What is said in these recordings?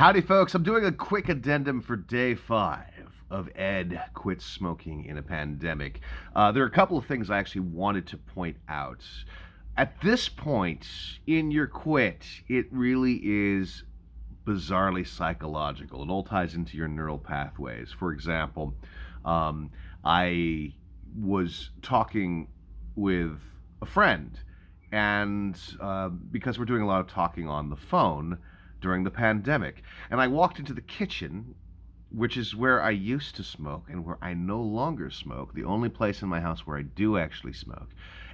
Howdy, folks. I'm doing a quick addendum for day 5 of Ed Quits Smoking in a Pandemic. There are a couple of things I actually wanted to point out. At this point in your quit, it really is bizarrely psychological. It all ties into your neural pathways. For example, um, I was talking with a friend, and because we're doing a lot of talking on the phone during the pandemic, and I walked into the kitchen, which is where I used to smoke and where I no longer smoke, the only place in my house where I do actually smoke.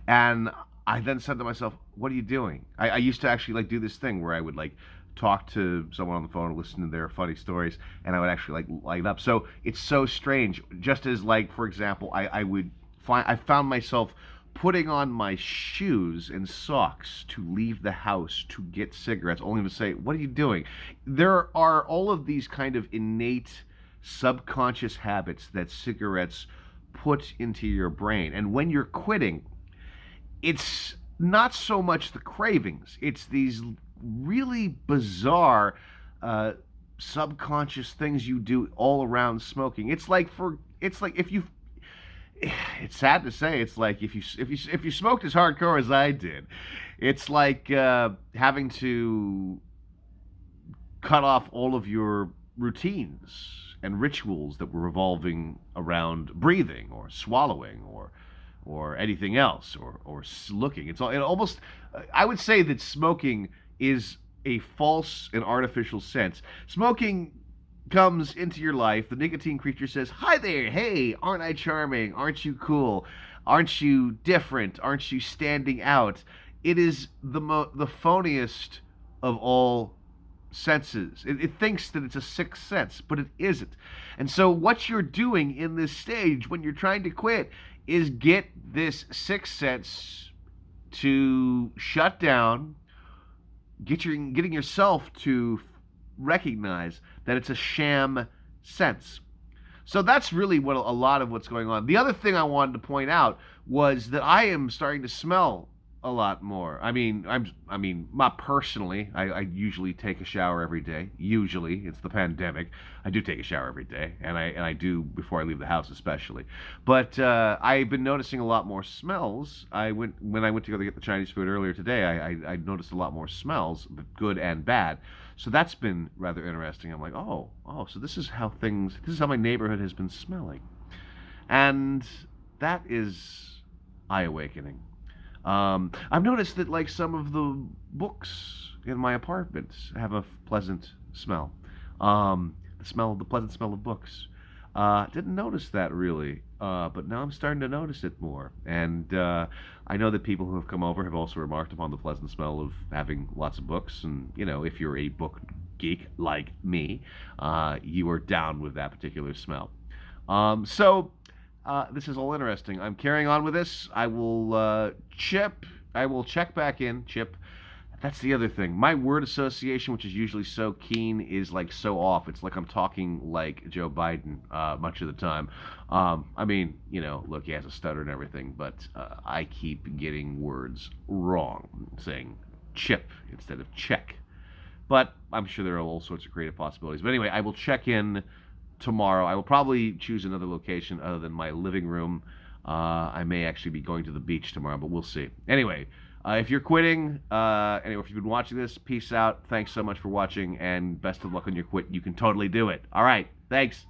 And I then said to myself, "What are you doing?" I used to actually like do this thing where I would like talk to someone on the phone, listen to their funny stories, and I would actually like light up. So it's so strange. Just as like, for example, I found myself putting on my shoes and socks to leave the house to get cigarettes, only to say, "What are you doing?" There are all of these kind of innate subconscious habits that cigarettes put into your brain. And when you're quitting, it's not so much the cravings, it's these really bizarre uh, subconscious things you do all around smoking. It's like if you it's sad to say, it's like if you smoked as hardcore as I did, it's like having to cut off all of your routines and rituals that were revolving around breathing or swallowing or anything else or looking. It almost I would say that smoking is a false and artificial sense. Smoking comes into your life. The nicotine creature says, "Hi there, hey, aren't I charming? Aren't you cool? Aren't you different? Aren't you standing out?" It is the phoniest of all senses. It thinks that it's a sixth sense, but it isn't. And so, what you're doing in this stage when you're trying to quit is get this sixth sense to shut down, getting yourself to recognize that it's a sham sense. So that's really what a lot of what's going on. The other thing I wanted to point out was that I am starting to smell a lot more. I mean, not personally. I usually take a shower every day. Usually, it's the pandemic. I do take a shower every day, and I do before I leave the house, especially. But I've been noticing a lot more smells. When I went to go get the Chinese food earlier today. I noticed a lot more smells, good and bad. So that's been rather interesting. I'm like, so this is how my neighborhood has been smelling, and that is eye awakening. I've noticed that like some of the books in my apartment have a pleasant smell. The pleasant smell of books. Didn't notice that really, but now I'm starting to notice it more. And I know that people who have come over have also remarked upon the pleasant smell of having lots of books. And you know, if you're a book geek like me, you are down with that particular smell. This is all interesting. I'm carrying on with this. I will check back in, Chip. That's the other thing. My word association, which is usually so keen, is like so off. It's like I'm talking like Joe Biden much of the time. You know, look, he has a stutter and everything, but I keep getting words wrong, saying chip instead of check. But I'm sure there are all sorts of creative possibilities. But anyway, I will check in tomorrow. I will probably choose another location other than my living room. I may actually be going to the beach tomorrow, but we'll see. Anyway, if you're quitting, anyway, if you've been watching this, peace out. Thanks so much for watching, and best of luck on your quit. You can totally do it. All right. Thanks.